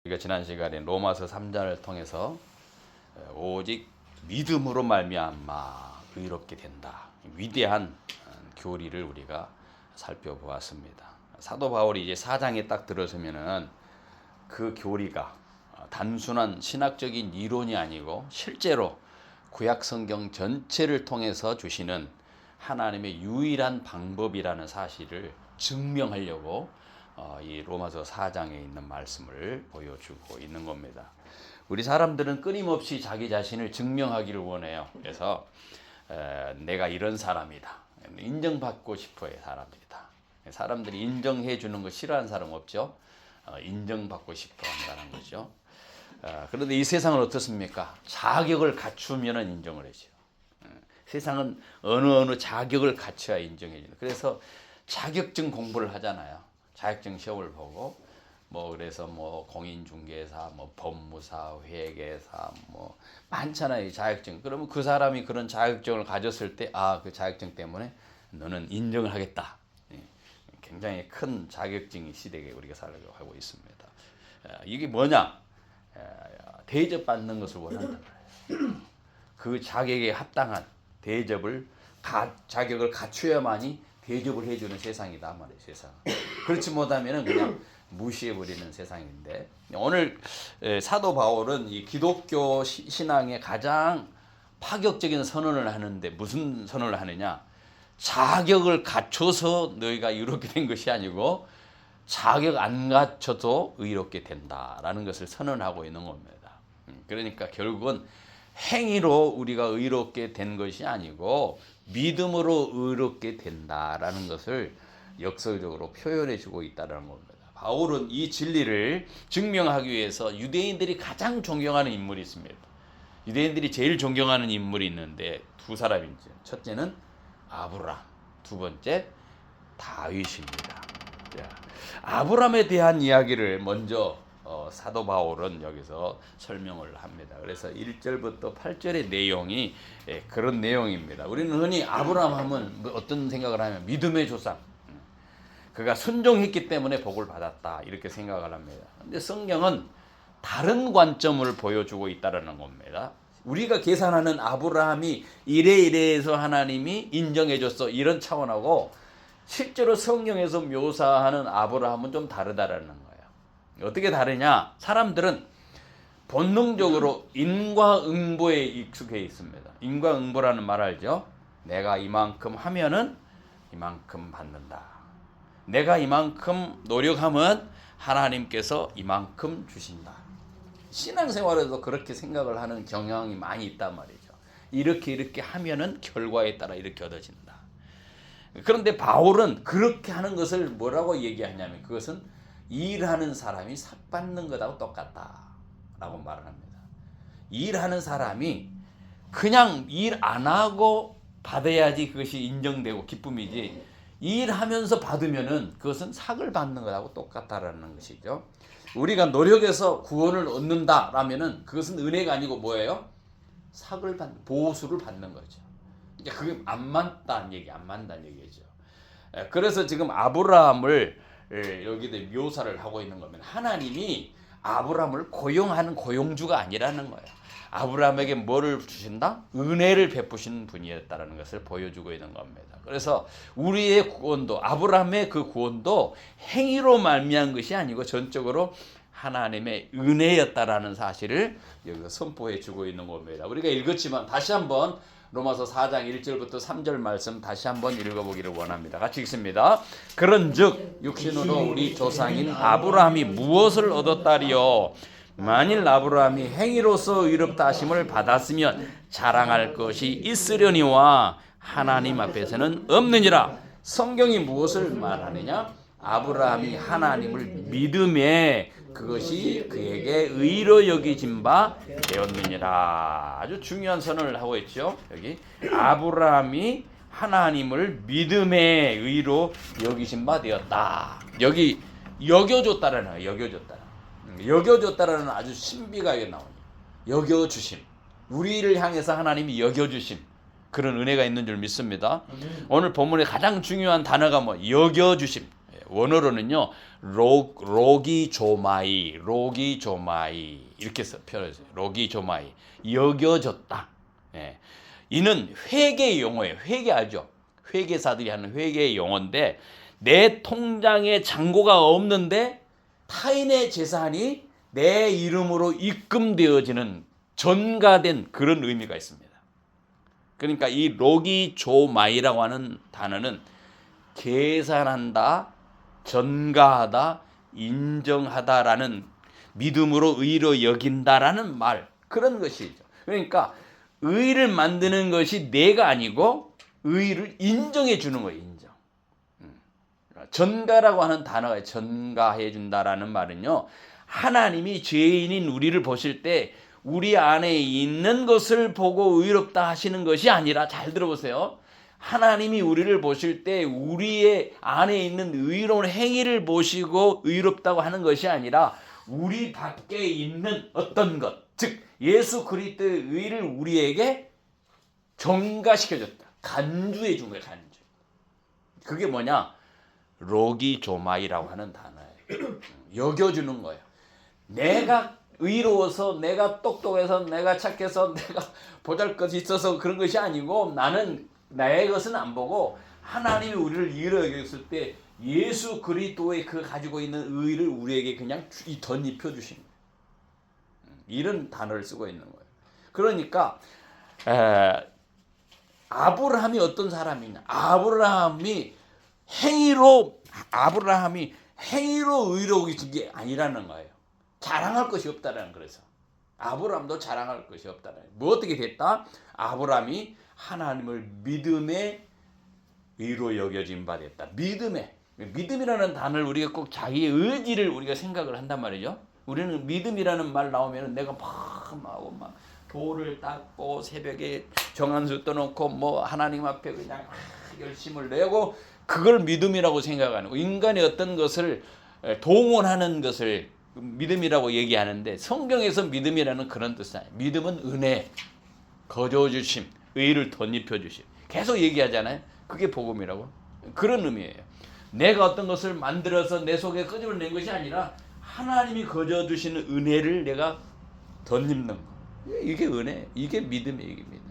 우리가 지난 시간에 로마서 3장을 통해서 오직 믿음으로 말미암아 의롭게 된다. 위대한 교리를 우리가 살펴보았습니다. 사도 바울이 이제 4장에 딱 들어서면은 그 교리가 단순한 신학적인 이론이 아니고 실제로 구약 성경 전체를 통해서 주시는 하나님의 유일한 방법이라는 사실을 증명하려고 이 로마서 4장에 있는 말씀을 보여주고 있는 겁니다. 우리 사람들은 끊임없이 자기 자신을 증명하기를 원해요. 그래서 내가 이런 사람이다. 인정받고 싶어요. 사람들이 인정해 주는 거 싫어하는 사람 없죠. 인정받고 싶어 한다는 거죠. 그런데 이 세상은 어떻습니까? 자격을 갖추면 인정을 해줘요. 세상은 어느 자격을 갖춰야 인정해 주는. 그래서 자격증 공부를 하잖아요. 자격증 시험을 보고 그래서 공인중개사, 법무사, 회계사 많잖아요. 자격증. 그러면 그 사람이 그런 자격증을 가졌을 때 그 자격증 때문에 너는 인정을 하겠다. 굉장히 큰 자격증이 시대에 우리가 살아가고 있습니다. 이게 뭐냐? 대접받는 것을 원한단 말이에요. 그 자격에 합당한 대접을 자격을 갖춰야만이 대접을 해주는 세상이다 말이에요. 세상. 그렇지 못하면 그냥 무시해버리는 세상인데, 오늘 사도 바울은 이 기독교 신앙의 가장 파격적인 선언을 하는데, 무슨 선언을 하느냐? 자격을 갖춰서 너희가 의롭게 된 것이 아니고 자격 안 갖춰도 의롭게 된다라는 것을 선언하고 있는 겁니다. 그러니까 결국은 행위로 우리가 의롭게 된 것이 아니고 믿음으로 의롭게 된다라는 것을 역설적으로 표현해 주고 있다는 겁니다. 바울은 이 진리를 증명하기 위해서 유대인들이 가장 존경하는 인물이 있습니다. 유대인들이 제일 존경하는 인물이 있는데 두 사람이죠. 첫째는 아브라함, 두 번째 다윗입니다. 아브라함에 대한 이야기를 먼저 사도 바울은 여기서 설명을 합니다. 그래서 1절부터 8절의 내용이 그런 내용입니다. 우리는 흔히 아브라함 하면 어떤 생각을 하면 믿음의 조상, 그가 순종했기 때문에 복을 받았다 이렇게 생각을 합니다. 그런데 성경은 다른 관점을 보여주고 있다는 겁니다. 우리가 계산하는 아브라함이 이래해서 하나님이 인정해줬어 이런 차원하고 실제로 성경에서 묘사하는 아브라함은 좀 다르다라는 거예요. 어떻게 다르냐? 사람들은 본능적으로 인과응보에 익숙해 있습니다. 인과응보라는 말 알죠? 내가 이만큼 하면은 이만큼 받는다. 내가 이만큼 노력하면 하나님께서 이만큼 주신다. 신앙생활에도 그렇게 생각을 하는 경향이 많이 있단 말이죠. 이렇게 하면은 결과에 따라 이렇게 얻어진다. 그런데 바울은 그렇게 하는 것을 뭐라고 얘기하냐면 그것은 일하는 사람이 삭 받는 것하고 똑같다라고 말을 합니다. 일하는 사람이 그냥 일 안 하고 받아야지 그것이 인정되고 기쁨이지, 일하면서 받으면은 그것은 삭을 받는 것하고 똑같다라는 것이죠. 우리가 노력해서 구원을 얻는다라면은 그것은 은혜가 아니고 뭐예요? 삭을 받는, 보수를 받는 거죠. 그게 안 맞다는 얘기죠. 그래서 지금 아브라함을 여기다 묘사를 하고 있는 겁니다. 하나님이 아브라함을 고용하는 고용주가 아니라는 거예요. 아브라함에게 뭐를 주신다? 은혜를 베푸시는 분이었다는 것을 보여주고 있는 겁니다. 그래서 우리의 구원도, 아브라함의 그 구원도 행위로 말미암은 것이 아니고 전적으로 하나님의 은혜였다라는 사실을 여기서 선포해 주고 있는 겁니다. 우리가 읽었지만 다시 한번 로마서 4장 1절부터 3절 말씀 다시 한번 읽어보기를 원합니다. 같이 읽습니다. 그런즉 육신으로 우리 조상인 아브라함이 무엇을 얻었다리요? 만일 아브라함이 행위로서 의롭다 하심을 받았으면 자랑할 것이 있으려니와 하나님 앞에서는 없느니라. 성경이 무엇을 말하느냐? 아브라함이 하나님을 믿음에 그것이 그에게 의로 여기진 바 되었느니라. 아주 중요한 선언을 하고 있죠. 여기 아브라함이 하나님을 믿음에 의로 여기신 바 되었다. 여기 여겨줬다라는 거예요. 여겨줬다라는 아주 신비가 나오네요. 여겨주심. 우리를 향해서 하나님이 여겨주심. 그런 은혜가 있는 줄 믿습니다. 오늘 본문의 가장 중요한 단어가 여겨주심. 원어로는요 로기조마이 이렇게 표현했어요. 로기조마이 여겨졌다. 예. 이는 회계 용어예요. 회계 알죠? 회계사들이 하는 회계의 용어인데 내 통장에 잔고가 없는데 타인의 재산이 내 이름으로 입금되어지는 전가된 그런 의미가 있습니다. 그러니까 이 로기조마이라고 하는 단어는 계산한다, 전가하다, 인정하다라는 믿음으로 의로 여긴다라는 말 그런 것이죠. 그러니까 의를 만드는 것이 내가 아니고 의를 인정해 주는 거예요. 인정. 전가라고 하는 단어가 전가해 준다라는 말은요. 하나님이 죄인인 우리를 보실 때 우리 안에 있는 것을 보고 의롭다 하시는 것이 아니라 잘 들어보세요. 하나님이 우리를 보실 때 우리의 안에 있는 의로운 행위를 보시고 의롭다고 하는 것이 아니라 우리 밖에 있는 어떤 것, 즉 예수 그리스도의 의를 우리에게 전가시켜줬다. 간주해 준 거예요. 간주. 그게 뭐냐? 로기조마이라고 하는 단어예요. 여겨주는 거예요. 내가 의로워서, 내가 똑똑해서, 내가 착해서, 내가 보잘것이 있어서 그런 것이 아니고 나는 나의 것은 안 보고 하나님이 우리를 의로 여겼을 때 예수 그리스도의 그 가지고 있는 의를 우리에게 그냥 덧입혀 주신 거예요. 이런 단어를 쓰고 있는 거예요. 그러니까 아브라함이 어떤 사람이냐? 아브라함이 행위로 의로우신 게 아니라는 거예요. 자랑할 것이 없다라는 그래서 아브라함도 자랑할 것이 없다라는. 뭐 어떻게 됐다? 아브라함이 하나님을 믿음의 의로 여겨진 바 됐다. 믿음이라는 단어를 우리가 꼭 자기의 의지를 우리가 생각을 한단 말이죠. 우리는 믿음이라는 말 나오면 내가 막 돌을 닦고 새벽에 정한수 떠놓고 뭐 하나님 앞에 그냥 열심을 내고 그걸 믿음이라고 생각하는 거. 인간의 어떤 것을 동원하는 것을 믿음이라고 얘기하는데 성경에서 믿음이라는 그런 뜻이 아니에요. 믿음은 은혜, 거저주심, 의를 덧입혀 주심. 계속 얘기하잖아요. 그게 복음이라고. 그런 의미예요. 내가 어떤 것을 만들어서 내 속에 끄집어낸 것이 아니라 하나님이 거저주시는 은혜를 내가 덧입는 거. 이게 은혜, 이게 믿음이에요. 이게 믿음.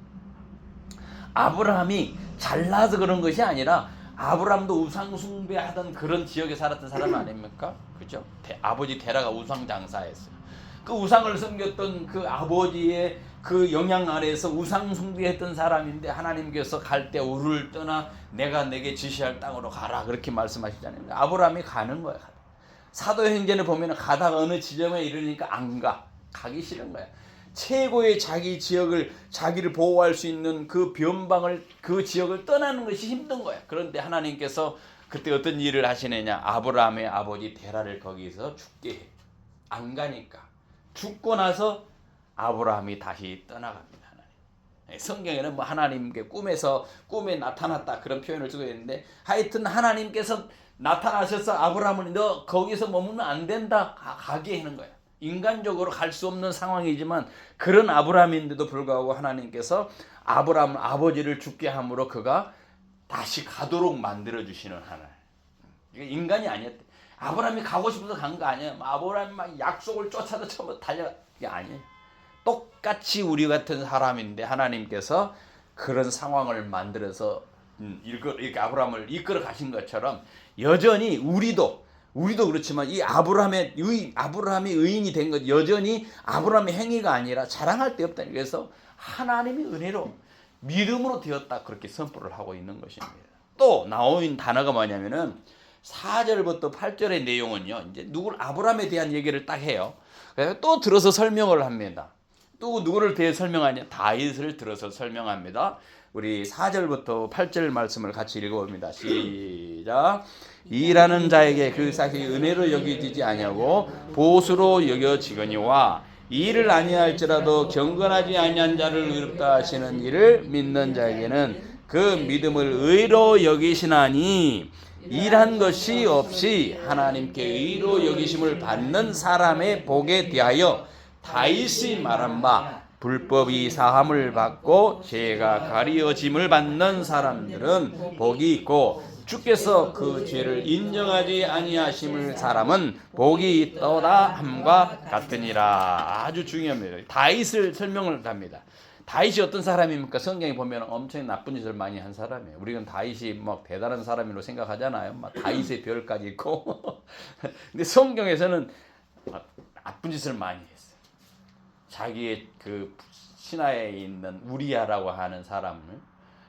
아브라함이 잘나서 그런 것이 아니라 아브라함도 우상 숭배하던 그런 지역에 살았던 사람 아닙니까? 그죠? 아버지 테라가 우상 장사했어요. 그 우상을 섬겼던 그 아버지의 그 영향 아래에서 우상 숭배했던 사람인데 하나님께서 갈 때 우르를 떠나 내가 내게 지시할 땅으로 가라 그렇게 말씀하시잖아요. 아브라함이 가는 거야. 사도행전을 보면 가다가 어느 지점에 이르니까 안 가. 가기 싫은 거야. 최고의 자기 지역을 자기를 보호할 수 있는 그 변방을 그 지역을 떠나는 것이 힘든 거야. 그런데 하나님께서 그때 어떤 일을 하시느냐? 아브라함의 아버지 테라를 거기서 죽게 해. 안 가니까. 죽고 나서 아브라함이 다시 떠나갑니다. 하나님. 성경에는 뭐 하나님께 꿈에 나타났다 그런 표현을 쓰고 있는데 하여튼 하나님께서 나타나셔서 아브라함을 너 거기서 머무면 안 된다 가게 하는 거야. 인간적으로 갈 수 없는 상황이지만 그런 아브라함인데도 불구하고 하나님께서 아브라함 아버지를 죽게 함으로 그가 다시 가도록 만들어 주시는 하나님. 이게 인간이 아니었대. 아브라함이 가고 싶어서 간 거 아니에요. 아브라함이 막 약속을 쫓아서 처음 달려 이게 아니에요. 똑같이 우리 같은 사람인데 하나님께서 그런 상황을 만들어서 이렇게 아브라함을 이끌어 가신 것처럼 여전히 우리도 그렇지만 이 아브라함이 의인이 된 것 여전히 아브라함의 행위가 아니라 자랑할 데 없다. 그래서 하나님이 은혜로 믿음으로 되었다 그렇게 선포를 하고 있는 것입니다. 또 나오는 단어가 뭐냐면은 4절부터 8절의 내용은요. 이제 아브라함에 대한 얘기를 딱 해요. 그래서 또 들어서 설명을 합니다. 또 누구를 대해 설명하냐? 다윗을 들어서 설명합니다. 우리 4절부터 8절 말씀을 같이 읽어봅니다. 시작. 일하는 자에게 그 삭이 은혜로 여겨지지 아니하고 보수로 여겨지거니와 일을 아니할지라도 경건하지 아니한 자를 의롭다 하시는 이를 믿는 자에게는 그 믿음을 의로 여기시나니 일한 것이 없이 하나님께 의로 여기심을 받는 사람의 복에 대하여 다윗이 말한 바 불법이 사함을 받고 죄가 가리어짐을 받는 사람들은 복이 있고 주께서 그 죄를 인정하지 아니하심을 사람은 복이 있도다 함과 같으니라. 아주 중요합니다. 다윗을 설명을 합니다. 다윗이 어떤 사람입니까? 성경에 보면 엄청 나쁜 짓을 많이 한 사람이에요. 우리는 다윗이 막 대단한 사람으로 생각하잖아요. 막 다윗의 별까지 있고. 근데 성경에서는 나쁜 짓을 많이 했어요. 자기의 그 신하에 있는 우리아라고 하는 사람을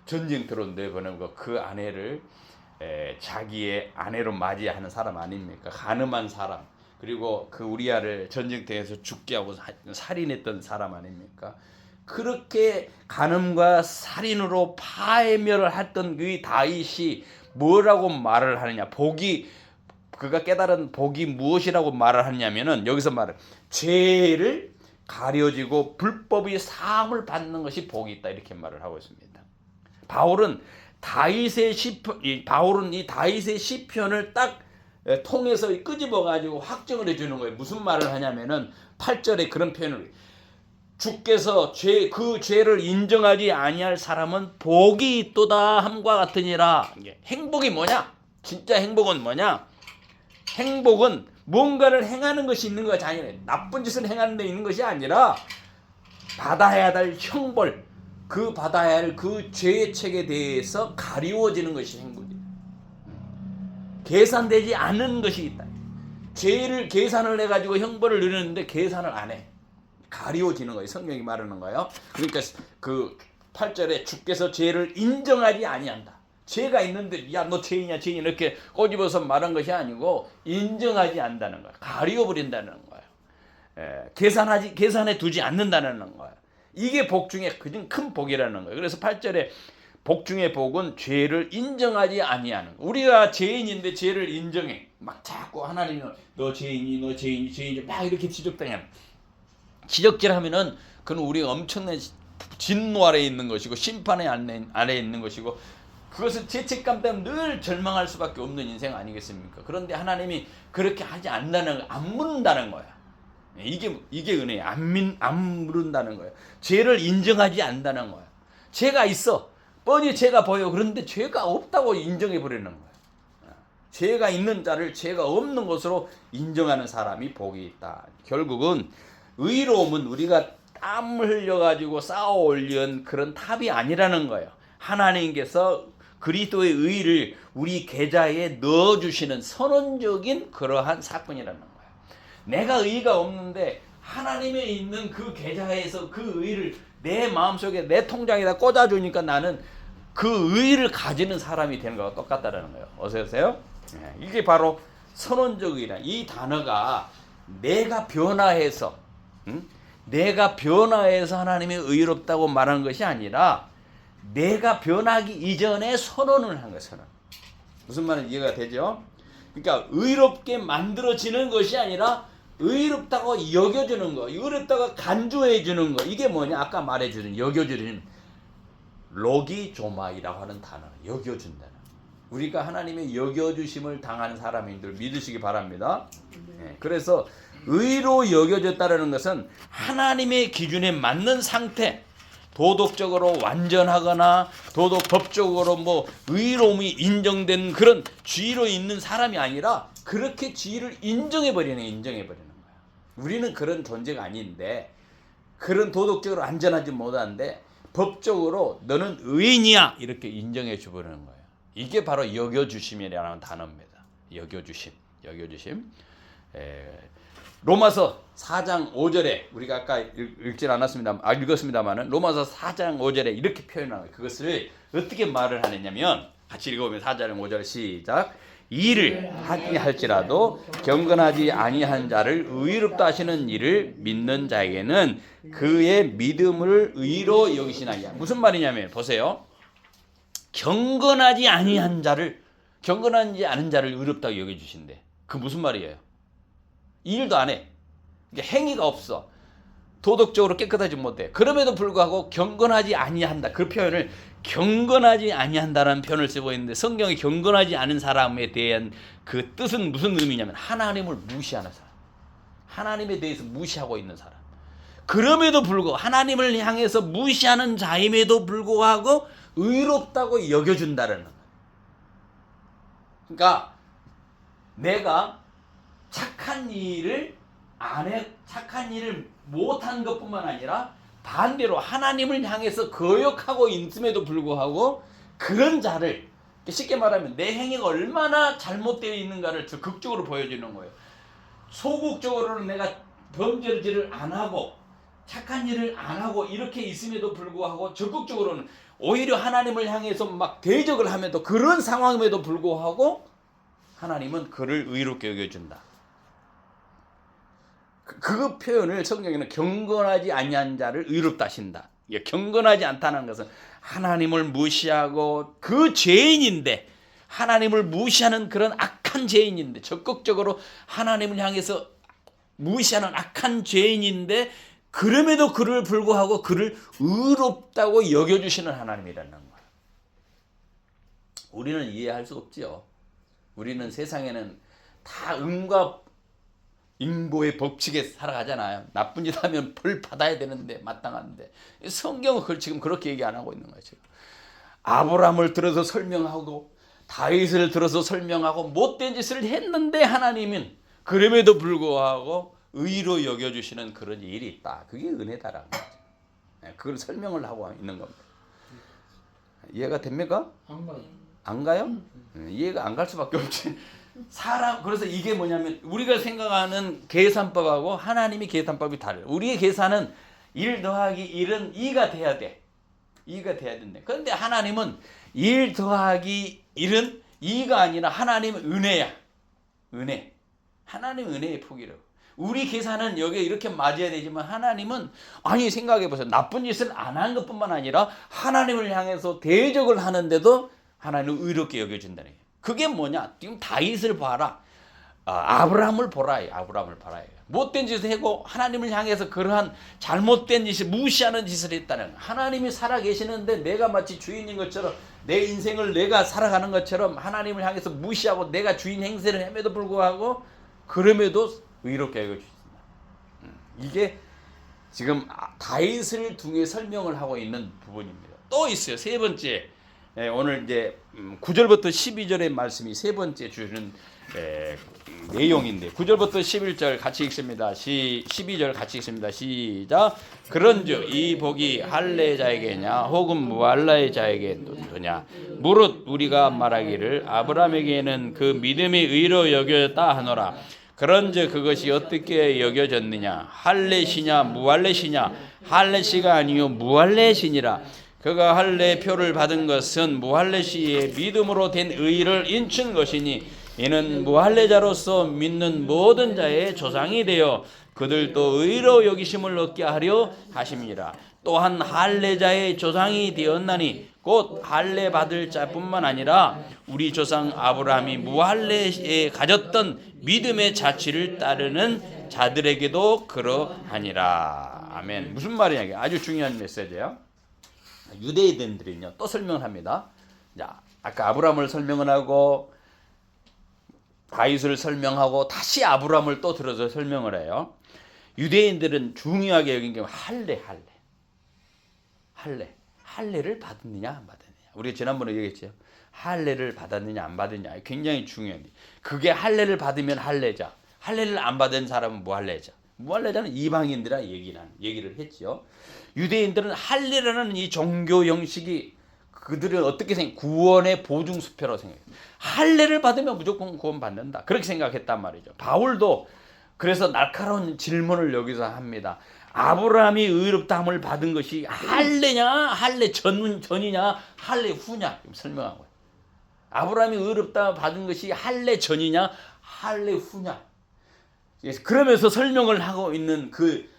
전쟁터로 내보내고 그 아내를 자기의 아내로 맞이하는 사람 아닙니까? 가늠한 사람. 그리고 그 우리아를 전쟁터에서 죽게 하고 살인했던 사람 아닙니까? 그렇게 간음과 살인으로 파멸을 했던 그 다윗이 뭐라고 말을 하느냐? 그가 깨달은 복이 무엇이라고 말을 하냐면은 여기서 말을 죄를 가려지고 불법이 사함을 받는 것이 복이 있다 이렇게 말을 하고 있습니다. 바울은 이 다윗의 시편을 딱 통해서 끄집어 가지고 확정을 해주는 거예요. 무슨 말을 하냐면은 8절에 그런 표현을 주께서 그 죄를 인정하지 아니할 사람은 복이 있도다 함과 같으니라. 행복이 뭐냐? 진짜 행복은 뭐냐? 행복은 뭔가를 행하는 것이 있는 것이 아니라 나쁜 짓을 행하는 데 있는 것이 아니라 받아야 할 형벌, 그 받아야 할 그 죄의 책에 대해서 가리워지는 것이 행복이에요. 계산되지 않는 것이 있다. 죄를 계산을 해가지고 형벌을 누리는데 계산을 안 해. 가리워지는 거예요. 성경이 말하는 거예요. 그러니까 그 8절에 주께서 죄를 인정하지 아니한다. 죄가 있는데 야 너 죄인이야 이렇게 꼬집어서 말한 것이 아니고 인정하지 않는다는 거예요. 가리워버린다는 거예요. 계산해 두지 않는다는 거예요. 이게 복 중에 가장 큰 복이라는 거예요. 그래서 8절에 복 중의 복은 죄를 인정하지 아니하는 거예요. 우리가 죄인인데 죄를 인정해. 막 자꾸 하나님이 너 죄인이 막 이렇게 지적질하면은 그건 우리가 엄청난 진노 아래에 있는 것이고 심판의 아래에 있는 것이고 그것은 죄책감 때문에 늘 절망할 수밖에 없는 인생 아니겠습니까? 그런데 하나님이 그렇게 하지 않는다는 거, 안 물은다는 거야. 이게 은혜예요. 안 물은다는 거예요. 죄를 인정하지 않는다는 거야. 죄가 있어. 뻔히 죄가 보여. 그런데 죄가 없다고 인정해 버리는 거야. 죄가 있는 자를 죄가 없는 것으로 인정하는 사람이 복이 있다. 결국은 의로움은 우리가 땀을 흘려가지고 쌓아 올린 그런 탑이 아니라는 거예요. 하나님께서 그리스도의 의를 우리 계좌에 넣어주시는 선언적인 그러한 사건이라는 거예요. 내가 의가 없는데 하나님에 있는 그 계좌에서 그 의를 내 마음속에 내 통장에다 꽂아주니까 나는 그 의를 가지는 사람이 되는 거와 똑같다는 거예요. 어서오세요? 이게 바로 선언적 의라. 이 단어가 내가 변화해서 하나님의 의롭다고 말하는 것이 아니라 내가 변하기 이전에 선언을 한 거예요. 선언. 무슨 말인지 이해가 되죠? 그러니까 의롭게 만들어지는 것이 아니라 의롭다고 여겨주는 거, 의롭다고 간주해 주는 거. 이게 뭐냐? 아까 말해주는 여겨주는 로기조마이라고 하는 단어. 여겨준다는. 우리가 하나님의 여겨주심을 당하는 사람인들 믿으시기 바랍니다. 그래서 의로 여겨졌다는 것은 하나님의 기준에 맞는 상태, 도덕적으로 완전하거나 법적으로 의로움이 인정된 그런 지위로 있는 사람이 아니라 그렇게 지위를 인정해 버리는 거예요. 우리는 그런 존재가 아닌데, 그런 도덕적으로 안전하지 못한데 법적으로 너는 의인이야 이렇게 인정해 주버리는 거예요. 이게 바로 여겨주심이라는 단어입니다. 여겨주심. 로마서 4장 5절에 우리가 아까 읽었습니다만은 로마서 4장 5절에 이렇게 표현하는 거예요. 그것을 어떻게 말을 하느냐면 같이 읽어보면 4장 5절 시작. 일을 하기 할지라도 경건하지 아니한 자를 의롭다 하시는 일을 믿는 자에게는 그의 믿음을 의로 여기시나이다. 무슨 말이냐면 보세요. 경건하지 않은 자를 의롭다고 여겨주신대. 그 무슨 말이에요? 일도 안 해. 행위가 없어. 도덕적으로 깨끗하지 못해. 그럼에도 불구하고 경건하지 아니한다. 그 표현을 경건하지 아니한다라는 표현을 쓰고 있는데 성경이 경건하지 않은 사람에 대한 그 뜻은 무슨 의미냐면 하나님을 무시하는 사람. 하나님에 대해서 무시하고 있는 사람. 그럼에도 불구하고 하나님을 향해서 무시하는 자임에도 불구하고 의롭다고 여겨준다는 거예요. 그러니까 내가 착한 일을 못한 것뿐만 아니라 반대로 하나님을 향해서 거역하고 있음에도 불구하고 그런 자를, 쉽게 말하면 내 행위가 얼마나 잘못되어 있는가를 적극적으로 보여주는 거예요. 소극적으로는 내가 범죄를 안 하고 착한 일을 안 하고 이렇게 있음에도 불구하고 적극적으로는 오히려 하나님을 향해서 막 대적을 하면도 그런 상황임에도 불구하고 하나님은 그를 의롭게 여겨준다. 그 표현을 성경에는 경건하지 아니한 자를 의롭다 하신다. 경건하지 않다는 것은 하나님을 무시하고 그 죄인인데, 하나님을 무시하는 그런 악한 죄인인데, 적극적으로 하나님을 향해서 무시하는 악한 죄인인데 그럼에도 그를 불구하고 그를 의롭다고 여겨주시는 하나님이라는 거예요. 우리는 이해할 수 없지요. 우리는 세상에는 다 음과 인보의 법칙에 살아가잖아요. 나쁜 짓 하면 벌 받아야 되는데, 마땅한데. 성경은 그걸 지금 그렇게 얘기 안 하고 있는 거죠. 아브라함을 들어서 설명하고 다윗을 들어서 설명하고 못된 짓을 했는데 하나님은 그럼에도 불구하고 의로 여겨주시는 그런 일이 있다. 그게 은혜다라는 거죠. 그걸 설명을 하고 있는 겁니다. 이해가 됩니까? 안 가요? 이해가 안 갈 수밖에 없지. 그래서 이게 뭐냐면 우리가 생각하는 계산법하고 하나님의 계산법이 달라요. 우리의 계산은 1 더하기 1은 2가 돼야 돼. 2가 돼야 된대. 그런데 하나님은 1 더하기 1은 2가 아니라 하나님은 은혜야. 은혜. 하나님 은혜의 폭이라고. 우리 계산은 여기에 이렇게 맞아야 되지만 하나님은, 아니 생각해 보세요. 나쁜 짓을 안 한 것뿐만 아니라 하나님을 향해서 대적을 하는데도 하나님은 의롭게 여겨준다는 거예요. 그게 뭐냐? 지금 다윗을 봐라. 아브라함을 보라. 아브라함을 봐라. 못된 짓을 하고 하나님을 향해서 그러한 잘못된 짓을 무시하는 짓을 했다는 거예요. 하나님이 살아계시는데 내가 마치 주인인 것처럼 내 인생을 내가 살아가는 것처럼 하나님을 향해서 무시하고 내가 주인 행세를 함에도 불구하고 그럼에도 의롭게 여겨주신다. 이게 지금 다윗을 통해 설명을 하고 있는 부분입니다. 또 있어요. 세 번째. 오늘 이제 9절부터 12절의 말씀이 세 번째 주는 내용인데 9절부터 11절 같이 읽습니다. 12절 같이 읽습니다. 시작. 그런즉 이 복이 할례자에게냐 혹은 무할례 자에게냐 무릇 우리가 말하기를 아브라함에게는 그 믿음이 의로 여겨졌다 하노라. 그런즉 그것이 어떻게 여겨졌느냐 할례시냐 무할례시냐 할례시가 아니요 무할례시니라. 그가 할례 표를 받은 것은 무할례시의 믿음으로 된 의를 인춘 것이니 이는 무할례자로서 믿는 모든 자의 조상이 되어 그들도 의로 여기심을 얻게 하려 하심이라. 또한 할례자의 조상이 되었나니 곧 할례 받을 자뿐만 아니라 우리 조상 아브라함이 무할례에 가졌던 믿음의 자취를 따르는 자들에게도 그러하니라. 아멘. 무슨 말이냐? 아주 중요한 메시지예요. 유대인들은요 또 설명을 합니다. 자, 아까 아브라함을 설명을 하고 다윗을 설명하고 다시 아브라함을 또 들어서 설명을 해요. 유대인들은 중요하게 여긴 게 할례를 받았느냐 안 받았느냐. 우리가 지난번에 얘기했죠. 할례를 받았느냐 안 받았느냐 굉장히 중요합니다. 그게 할례를 받으면 할례자, 할례를 안 받은 사람은 무할례자. 무할례자는 이방인들이라 얘기를 했죠. 유대인들은 할례라는 이 종교 형식이 그들은 어떻게 구원의 보증수표라고 생각해요. 할례를 받으면 무조건 구원받는다. 그렇게 생각했단 말이죠. 바울도 그래서 날카로운 질문을 여기서 합니다. 아브라함이 의롭다함을 받은 것이 할례냐, 할례 전이냐, 할례 후냐 설명한 거예요. 아브라함이 의롭다함을 받은 것이 할례 전이냐, 할례 후냐. 그러면서 설명을 하고 있는 그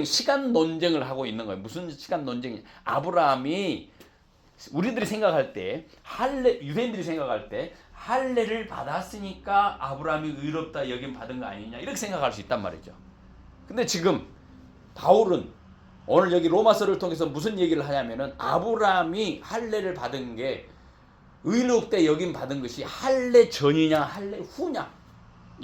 시간 논쟁을 하고 있는 거예요. 무슨 시간 논쟁이냐? 아브라함이 우리들이 생각할 때 유대인들이 생각할 때 할례를 받았으니까 아브라함이 의롭다 여김 받은 거 아니냐 이렇게 생각할 수 있단 말이죠. 근데 지금 바울은 오늘 여기 로마서를 통해서 무슨 얘기를 하냐면은 아브라함이 할례를 받은 게 의롭다 여김 받은 것이 할례 전이냐 할례 후냐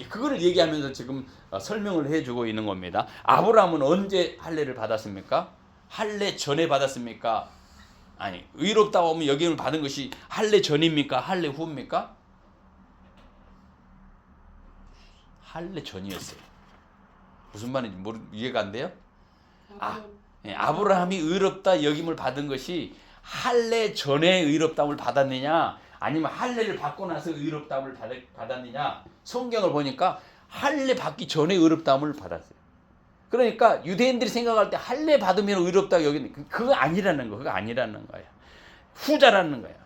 그거를 얘기하면서 지금 설명을 해주고 있는 겁니다. 아브라함은 언제 할례를 받았습니까? 할례 전에 받았습니까? 아니 의롭다고 하면 여김을 받은 것이 할례 전입니까? 할례 후입니까? 할례 전이었어요. 무슨 말인지 이해가 안 돼요? 아브라함이 의롭다 여김을 받은 것이 할례 전에 의롭다움을 받았느냐, 아니면 할례를 받고 나서 의롭다움을 받았느냐. 성경을 보니까 할례 받기 전에 의롭다움을 받았어요. 그러니까 유대인들이 생각할 때 할례 받으면 의롭다 여기는 그거 아니라는 거, 그거 아니라는 거예요. 후자라는 거예요.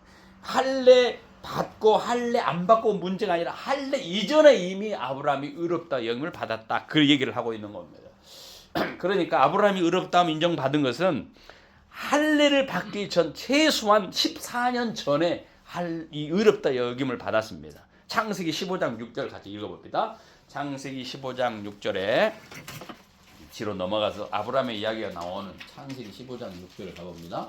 할례 받고 할례 안 받고 문제가 아니라 할례 이전에 이미 아브라함이 의롭다 여김을 받았다, 그 얘기를 하고 있는 겁니다. 그러니까 아브라함이 의롭다움 인정받은 것은 할례를 받기 전 최소한 14년 전에 이 의롭다 여김을 받았습니다. 창세기 15장 6절 같이 읽어봅니다. 창세기 15장 6절에 뒤로 넘어가서 아브라함의 이야기가 나오는 창세기 15장 6절을 가봅니다.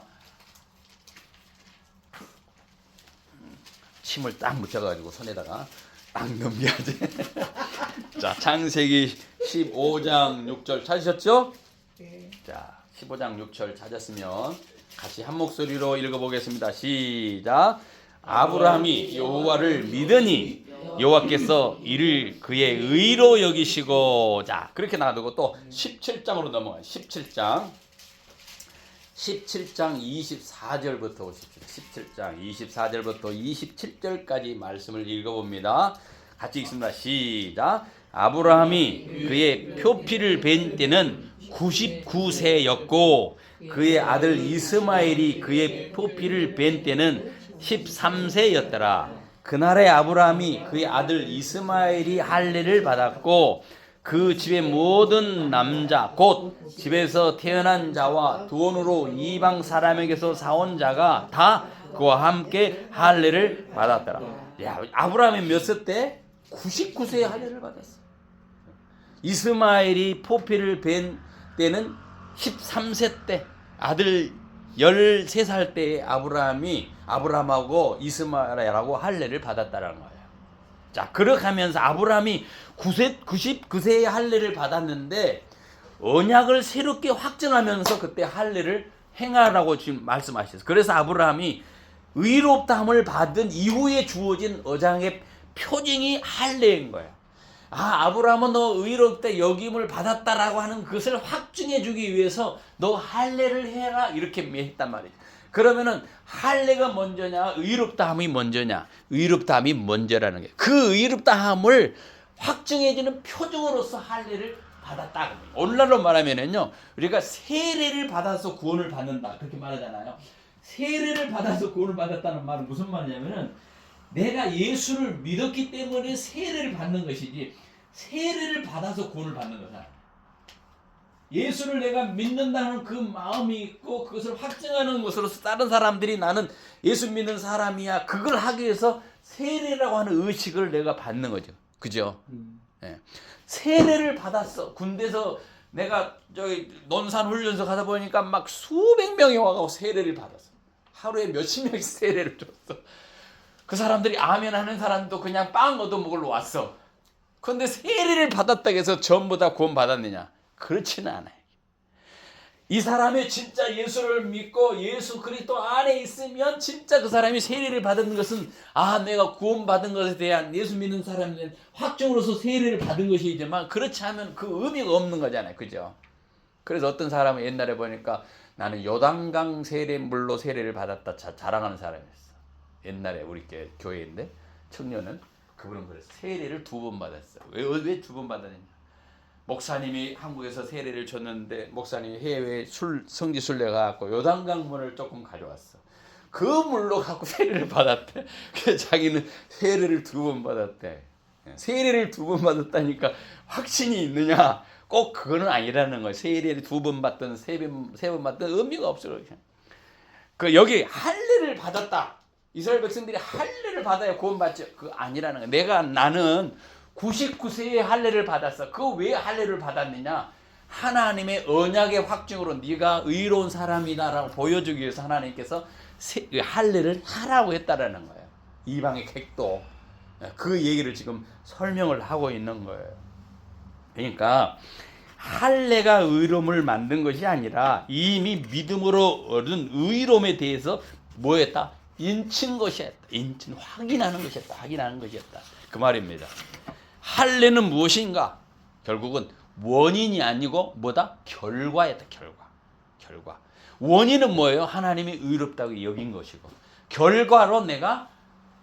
침을 딱 묻혀가지고 손에다가 딱 넘겨야지. 자, 창세기 15장 6절 찾으셨죠? 네. 자, 15장 6절 찾았으면 같이 한 목소리로 읽어보겠습니다. 시작. 아브라함이 여호와를 믿으니 여호와께서 이를 그의 의로 여기시고. 자, 그렇게 놔두고 또 17장으로 넘어가요. 17장 24절부터 보십시오. 17장 24절부터 27절까지 말씀을 읽어봅니다. 같이 읽습니다. 시작. 아브라함이 그의 표피를 뵌 때는 99세였고 그의 아들 이스마엘이 그의 표피를 뵌 때는 13세였더라. 그날에 아브라함이 그의 아들 이스마엘이 할례를 받았고 그 집의 모든 남자 곧 집에서 태어난 자와 돈으로 이방 사람에게서 사온 자가 다 그와 함께 할례를 받았더라. 야, 아브라함이 몇 세 때? 99세에 할례를 받았어. 이스마엘이 포피를 뵌 때는 13세 때, 아들 13살 때에 아브라함하고 이스마엘하고 할례를 받았다는 거예요. 자, 그렇게 하면서 아브라함이 99세에 할례를 받았는데 언약을 새롭게 확정하면서 그때 할례를 행하라고 지금 말씀하셨어요. 그래서 아브라함이 의롭다함을 받은 이후에 주어진 언약의 표징이 할례인 거예요. 아, 아브라함은 너 의롭다 여김을 받았다라고 하는 것을 확증해 주기 위해서 너 할례를 해라, 이렇게 했단 말이죠. 그러면은 할례가 먼저냐 의롭다함이 먼저냐? 의롭다함이 먼저라는 게, 그 의롭다함을 확증해 주는 표징으로서 할례를 받았다. 오늘날로 말하면은요, 우리가 세례를 받아서 구원을 받는다, 그렇게 말하잖아요. 세례를 받아서 구원을 받았다는 말은 무슨 말이냐면은 내가 예수를 믿었기 때문에 세례를 받는 것이지, 세례를 받아서 구원을 받는 거잖아. 예수를 내가 믿는다는 그 마음이 있고 그것을 확증하는 것으로서 다른 사람들이 나는 예수 믿는 사람이야, 그걸 하기 위해서 세례라고 하는 의식을 내가 받는 거죠. 그죠? 예. 세례를 받았어. 군대에서 내가 저기 논산 훈련소 가다 보니까 막 수백 명이 와가지고 세례를 받았어. 하루에 몇십 명씩 세례를 줬어. 그 사람들이 아멘 하는 사람도 그냥 빵 얻어먹으러 왔어. 그런데 세례를 받았다고 해서 전부 다 구원 받았느냐? 그렇지는 않아요. 이 사람이 진짜 예수를 믿고 예수 그리스도 안에 있으면 진짜 그 사람이 세례를 받은 것은, 아, 내가 구원 받은 것에 대한, 예수 믿는 사람의 확증으로서 세례를 받은 것이지만, 그렇지 않으면 그 의미가 없는 거잖아요. 그죠? 그래서 어떤 사람은 옛날에 보니까 나는 요단강 세례물로 세례를 받았다 자랑하는 사람이었어. 옛날에 우리 교회인데 청년은, 그분은 그랬어. 세례를 2번 받았어. 왜 2번 받았느냐? 목사님이 한국에서 세례를 줬는데 목사님이 해외에 성지순례 가갖고 요단강 물을 조금 가져왔어. 그 물로 갖고 세례를 받았대. 그래서 자기는 세례를 2번 받았대. 세례를 2번 받았다니까 확신이 있느냐? 꼭 그거는 아니라는 거예요. 세례를 2번 받든 3번 받든 의미가 없어요. 그 여기 할례를 받았다. 이스라엘 백성들이 할례를 받아야 구원받죠. 그거 아니라는 거예요. 나는 99세에 할례를 받았어. 그 왜 할례를 받았느냐? 하나님의 언약의 확증으로 네가 의로운 사람이다라고 보여주기 위해서 하나님께서 할례를 하라고 했다라는 거예요. 이방의 객도 그 얘기를 지금 설명을 하고 있는 거예요. 그러니까 할례가 의로움을 만든 것이 아니라 이미 믿음으로 얻은 의로움에 대해서 뭐였다? 인친 것이었다. 확인하는 것이었다. 그 말입니다. 할례는 무엇인가? 결국은 원인이 아니고 뭐다? 결과였다. 결과. 원인은 뭐예요? 하나님이 의롭다고 여긴 것이고, 결과로 내가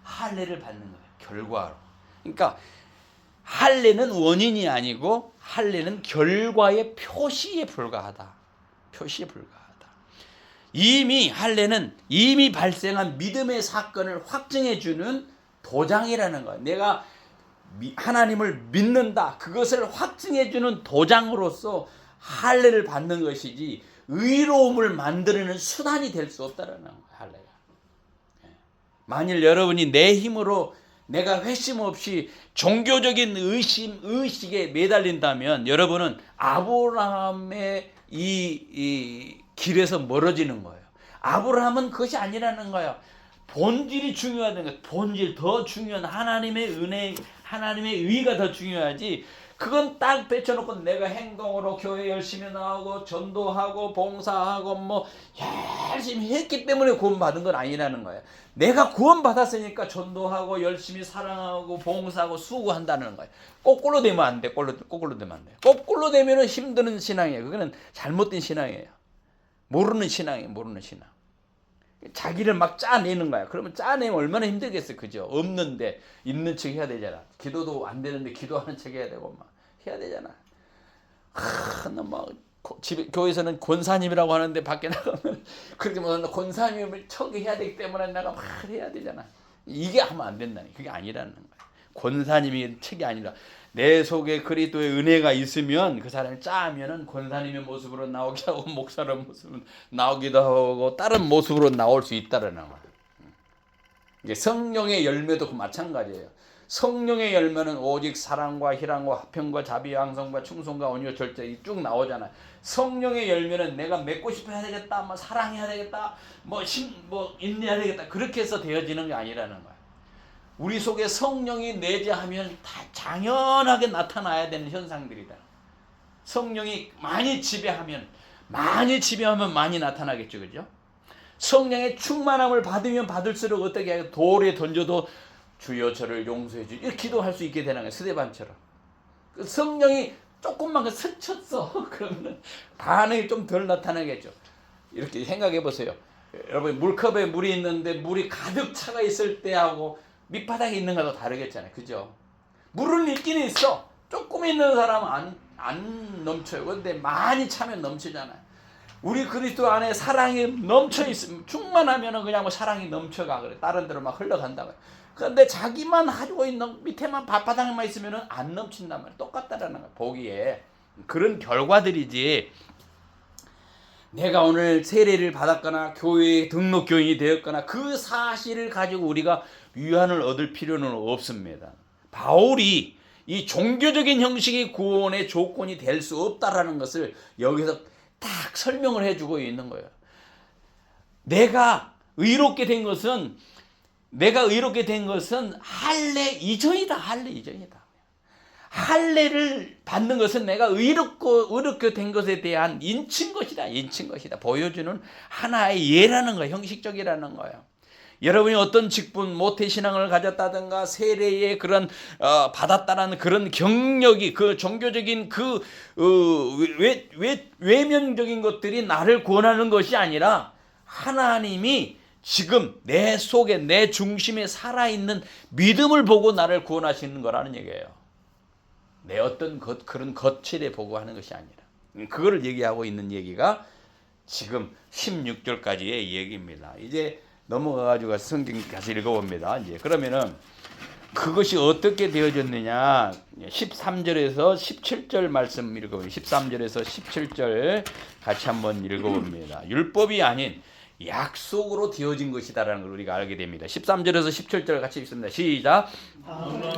할례를 받는 거예요. 결과로. 그러니까 할례는 원인이 아니고 할례는 결과의 표시에 불과하다. 이미 할례는 이미 발생한 믿음의 사건을 확증해 주는 도장이라는 거예요. 내가 하나님을 믿는다. 그것을 확증해 주는 도장으로서 할례를 받는 것이지 의로움을 만드는 수단이 될 수 없다라는 거예요. 할례가. 만일 여러분이 내 힘으로 내가 회심 없이 종교적인 의식에 매달린다면 여러분은 아브라함의 이 길에서 멀어지는 거예요. 아브라함은 그것이 아니라는 거예요. 본질이 중요하다는 거예요. 본질, 더 중요한 하나님의 은혜, 하나님의 의가 더 중요하지. 그건 딱 뺏겨놓고 내가 행동으로 교회 열심히 나오고 전도하고 봉사하고 뭐 열심히 했기 때문에 구원받은 건 아니라는 거예요. 내가 구원받았으니까 전도하고 열심히 사랑하고 봉사하고 수고한다는 거예요. 거꾸로 되면 안 돼. 거꾸로 되면 안 돼. 거꾸로 되면 힘드는 신앙이에요. 그거는 잘못된 신앙이에요. 모르는 신앙이에요. 모르는 신앙. 자기를 막 짜내는 거야. 그러면 짜내면 얼마나 힘들겠어요. 그죠? 없는데 있는 척 해야 되잖아. 기도도 안 되는데 기도하는 척 해야 되고 막 해야 되잖아. 막 집에 교회에서는 권사님이라고 하는데 밖에 나가면 그렇게 뭐 권사님을 척 해야 되기 때문에 내가 막 해야 되잖아. 이게 하면 안 된다니. 그게 아니라는 거야. 권사님이 척이 아니라 내 속에 그리스도의 은혜가 있으면 그 사람이 짜면은 권사님의 모습으로 나오기도 하고 목사의 모습으로 나오기도 하고 다른 모습으로 나올 수 있다라는 거야. 이게 성령의 열매도 그 마찬가지예요. 성령의 열매는 오직 사랑과 희랑과 화평과 자비와 양성과 충성과 온유와 절제 쭉 나오잖아요. 성령의 열매는 내가 맺고 싶어 해야 되겠다, 뭐 사랑해야 되겠다, 뭐 인내해야 되겠다 그렇게 해서 되어지는 게 아니라는 거야. 우리 속에 성령이 내재하면 다 당연하게 나타나야 되는 현상들이다. 성령이 많이 지배하면 많이 나타나겠죠, 그죠? 성령의 충만함을 받으면 받을수록 어떻게 해요? 돌에 던져도 주여 저를 용서해 주시오 이렇게 기도할 수 있게 되는 거예요. 스데반처럼. 성령이 조금만 스쳤어. 그러면 반응이 좀 덜 나타나겠죠. 이렇게 생각해 보세요. 여러분 물컵에 물이 있는데 물이 가득 차가 있을 때하고 밑바닥에 있는 거하고 다르겠잖아요. 그죠? 물은 있긴 있어. 조금 있는 사람은 안 넘쳐요. 그런데 많이 차면 넘치잖아요. 우리 그리스도 안에 사랑이 넘쳐 있으면 충만하면 그냥 뭐 사랑이 넘쳐가 그래. 다른 데로 막 흘러간다고요. 그런데 자기만 가지고 있는 밑에만 바닥에만 있으면 안 넘친단 말이에요. 똑같다라는 거예요. 보기에 그런 결과들이지. 내가 오늘 세례를 받았거나 교회에 등록 교인이 되었거나 그 사실을 가지고 우리가 위안을 얻을 필요는 없습니다. 바울이 이 종교적인 형식의 구원의 조건이 될 수 없다라는 것을 여기서 딱 설명을 해주고 있는 거예요. 내가 의롭게 된 것은 할례 이전이다. 할례를 받는 것은 내가 의롭게 된 것에 대한 인친 것이다. 보여주는 하나의 예라는 거예요. 형식적이라는 거예요. 여러분이 어떤 직분, 모태신앙을 가졌다든가 세례의 그런 받았다는 그런 경력이 그 종교적인 그 외면적인 것들이 나를 구원하는 것이 아니라 하나님이 지금 내 속에 내 중심에 살아있는 믿음을 보고 나를 구원하시는 거라는 얘기예요. 내 어떤 그런 거칠에 보고 하는 것이 아니라 그거를 얘기하고 있는 얘기가 지금 16절까지의 얘기입니다. 이제 넘어가가지고 성경 다시 읽어봅니다. 이제 그러면은 그것이 어떻게 되어졌느냐 13절에서 17절 말씀 읽어봅니다. 13절에서 17절 같이 한번 읽어봅니다. 율법이 아닌 약속으로 되어진 것이다라는 걸 우리가 알게 됩니다. 13절에서 17절 같이 읽습니다. 시작.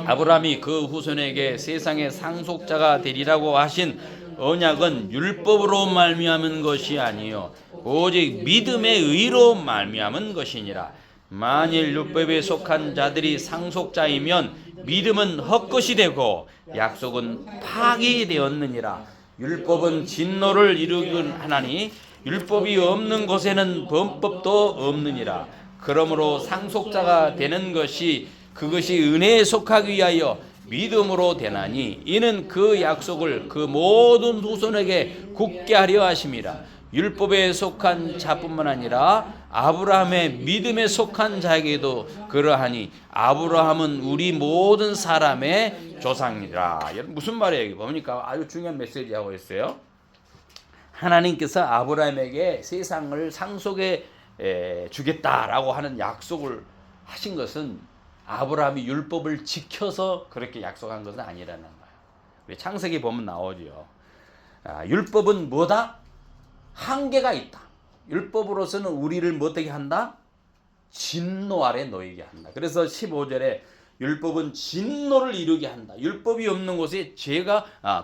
아브라함이 그 후손에게 세상의 상속자가 되리라고 하신 언약은 율법으로 말미암은 것이 아니요 오직 믿음의 의로 말미암은 것이니라. 만일 율법에 속한 자들이 상속자이면 믿음은 헛것이 되고 약속은 파기되었느니라. 율법은 진노를 이루긴 하나니 율법이 없는 곳에는 범법도 없느니라. 그러므로 상속자가 되는 것이 그것이 은혜에 속하기 위하여 믿음으로 되나니 이는 그 약속을 그 모든 후손에게 굳게 하려 하심이라. 율법에 속한 자뿐만 아니라 아브라함의 믿음에 속한 자에게도 그러하니 아브라함은 우리 모든 사람의 조상이라. 무슨 말이에요? 보니까 아주 중요한 메시지 하고 있어요. 하나님께서 아브라함에게 세상을 상속해 주겠다라고 하는 약속을 하신 것은 아브라함이 율법을 지켜서 그렇게 약속한 것은 아니라는 거예요. 우리 창세기 보면 나오죠. 율법은 뭐다? 한계가 있다. 율법으로서는 우리를 어떻게 한다? 진노 아래 놓이게 한다. 그래서 15절에 율법은 진노를 이루게 한다. 율법이 없는 곳에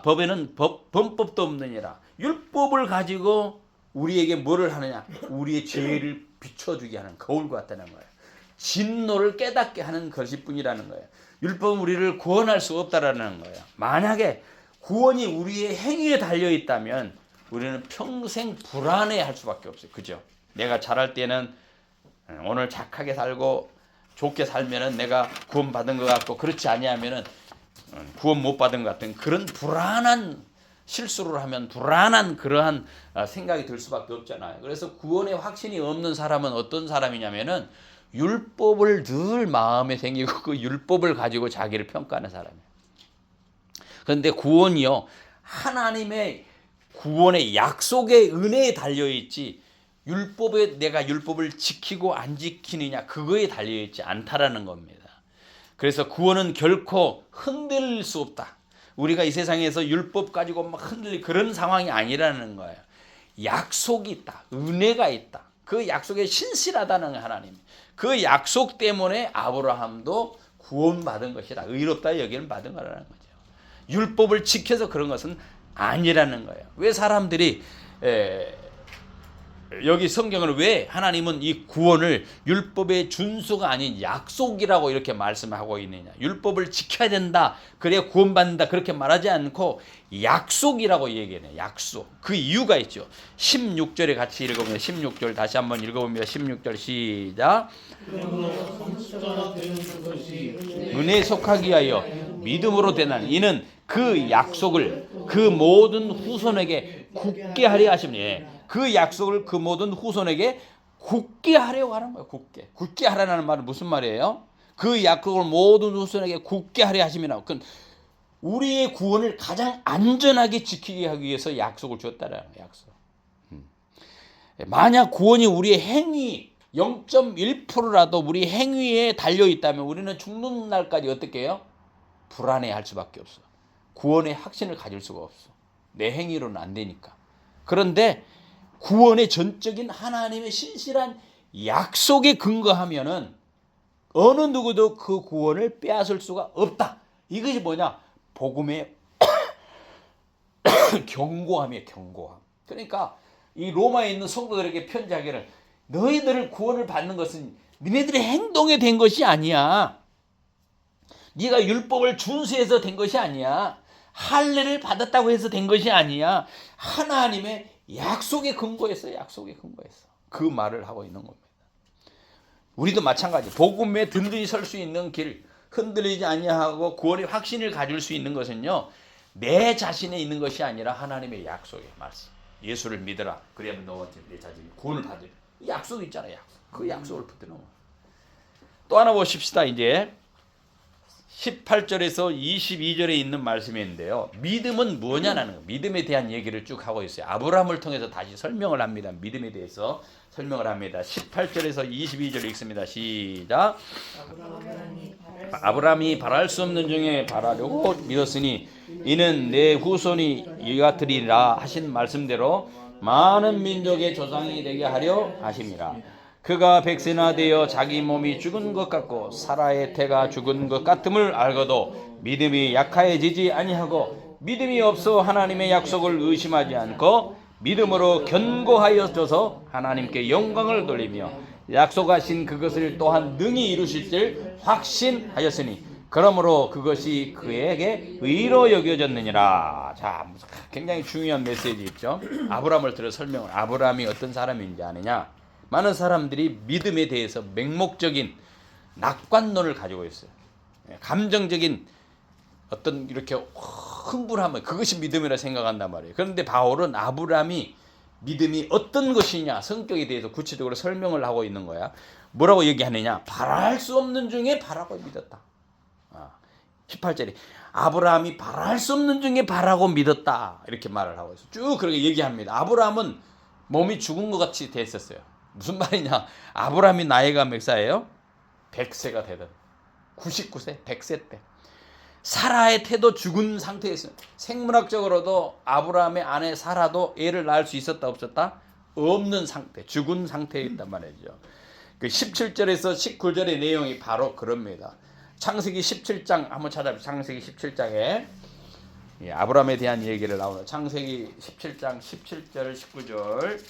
법에는 범법도 없느니라. 율법을 가지고 우리에게 뭐를 하느냐? 우리의 죄를 비춰주게 하는 거울 같다는 거예요. 진노를 깨닫게 하는 것일 뿐이라는 거예요. 율법은 우리를 구원할 수 없다라는 거예요. 만약에 구원이 우리의 행위에 달려 있다면 우리는 평생 불안해할 수밖에 없어요. 그죠? 내가 잘할 때는 오늘 착하게 살고 좋게 살면은 내가 구원 받은 것 같고, 그렇지 아니하면은 구원 못 받은 것 같은 그런 불안한, 실수를 하면 불안한 그러한 생각이 들 수밖에 없잖아요. 그래서 구원의 확신이 없는 사람은 어떤 사람이냐면은 율법을 늘 마음에 생기고 그 율법을 가지고 자기를 평가하는 사람이에요. 그런데 구원이요, 하나님의 구원의 약속의 은혜에 달려있지 율법에 내가 율법을 지키고 안 지키느냐 그거에 달려있지 않다라는 겁니다. 그래서 구원은 결코 흔들릴 수 없다. 우리가 이 세상에서 율법 가지고 막 흔들릴 그런 상황이 아니라는 거예요. 약속이 있다. 은혜가 있다. 그 약속에 신실하다는 하나님. 그 약속 때문에 아브라함도 구원받은 것이다. 의롭다 여기는 받은 거라는 거죠. 율법을 지켜서 그런 것은 아니라는 거예요. 왜 사람들이 여기 성경을 왜 하나님은 이 구원을 율법의 준수가 아닌 약속이라고 이렇게 말씀하고 있느냐? 율법을 지켜야 된다, 그래야 구원받는다 그렇게 말하지 않고 약속이라고 얘기해요. 약속. 그 이유가 있죠. 16절에 같이 읽어보면 16절 다시 한번 읽어봅니다. 16절 시작. 은혜에 속하기 위하여 믿음으로 되나니 이는 그 약속을 그 모든 후손에게 굳게 하려 하시니, 그 약속을 그 모든 후손에게 굳게 하려고 하는 거예요. 굳게 하라는 말은 무슨 말이에요? 그 약속을 모든 후손에게 굳게 하려 하심이나. 우리의 구원을 가장 안전하게 지키게 하기 위해서 약속을 줬다라는 거예요. 약속. 만약 구원이 우리의 행위 0.1%라도 우리 행위에 달려 있다면 우리는 죽는 날까지 어떻게 해요? 불안해할 수밖에 없어. 구원의 확신을 가질 수가 없어. 내 행위로는 안 되니까. 그런데 구원의 전적인 하나님의 신실한 약속에 근거하면은 어느 누구도 그 구원을 빼앗을 수가 없다. 이것이 뭐냐? 복음의 경고함이에요. 경고함. 그러니까 이 로마에 있는 성도들에게 편지하기를, 너희들을 구원을 받는 것은 니네들의 행동에 된 것이 아니야. 네가 율법을 준수해서 된 것이 아니야. 할례를 받았다고 해서 된 것이 아니야. 하나님의 약속에 근거해서 그 말을 하고 있는 겁니다. 우리도 마찬가지. 복음에 든든히 설 수 있는 길, 흔들리지 아니하고 구원의 확신을 가질 수 있는 것은요, 내 자신에 있는 것이 아니라 하나님의 약속의 말씀. 예수를 믿어라. 그래야만 너와 내 자신이 구원을 받으리라. 약속 있잖아요. 약속. 그 약속을 붙드는 거예요. 또 하나 보십시다. 이제 18절에서 22절에 있는 말씀인데요. 믿음은 뭐냐는 거예요. 믿음에 대한 얘기를 쭉 하고 있어요. 아브라함을 통해서 다시 설명을 합니다. 믿음에 대해서 설명을 합니다. 18절에서 22절 읽습니다. 시작. 아브라함이 바랄 수 없는 중에 바라려고 믿었으니 이는 내 후손이 이와 같으리라 하신 말씀대로 많은 민족의 조상이 되게 하려 하심이라. 그가 백세나 되어 자기 몸이 죽은 것 같고 사라의 태가 죽은 것 같음을 알고도 믿음이 약해지지 아니하고 믿음이 없어 하나님의 약속을 의심하지 않고 믿음으로 견고하여져서 하나님께 영광을 돌리며 약속하신 그것을 또한 능히 이루실 줄 확신하였으니 그러므로 그것이 그에게 의로 여겨졌느니라. 자, 굉장히 중요한 메시지 있죠. 아브라함을 들어 설명을, 아브라함이 어떤 사람인지 아느냐? 많은 사람들이 믿음에 대해서 맹목적인 낙관론을 가지고 있어요. 감정적인 어떤 이렇게 흥분하면 그것이 믿음이라 생각한단 말이에요. 그런데 바울은 아브라함이 믿음이 어떤 것이냐 성격에 대해서 구체적으로 설명을 하고 있는 거야. 뭐라고 얘기하느냐? 바랄 수 없는 중에 바라고 믿었다. 18절에 아브라함이 바랄 수 없는 중에 바라고 믿었다 이렇게 말을 하고 있어요. 쭉 그렇게 얘기합니다. 아브라함은 몸이 죽은 것 같이 됐었어요. 무슨 말이냐? 아브라함이 나이가 몇 살이에요? 100세가 되던 99세, 100세 때 사라의 태도 죽은 상태였어요. 생물학적으로도 아브라함의 아내 사라도 애를 낳을 수 있었다 없었다? 없는 상태, 죽은 상태였단 말이죠. 그 17절에서 19절의 내용이 바로 그럽니다. 창세기 17장 한번 찾아보세요. 창세기 17장에 아브라함에 대한 얘기를 나오는 창세기 17장 17절 19절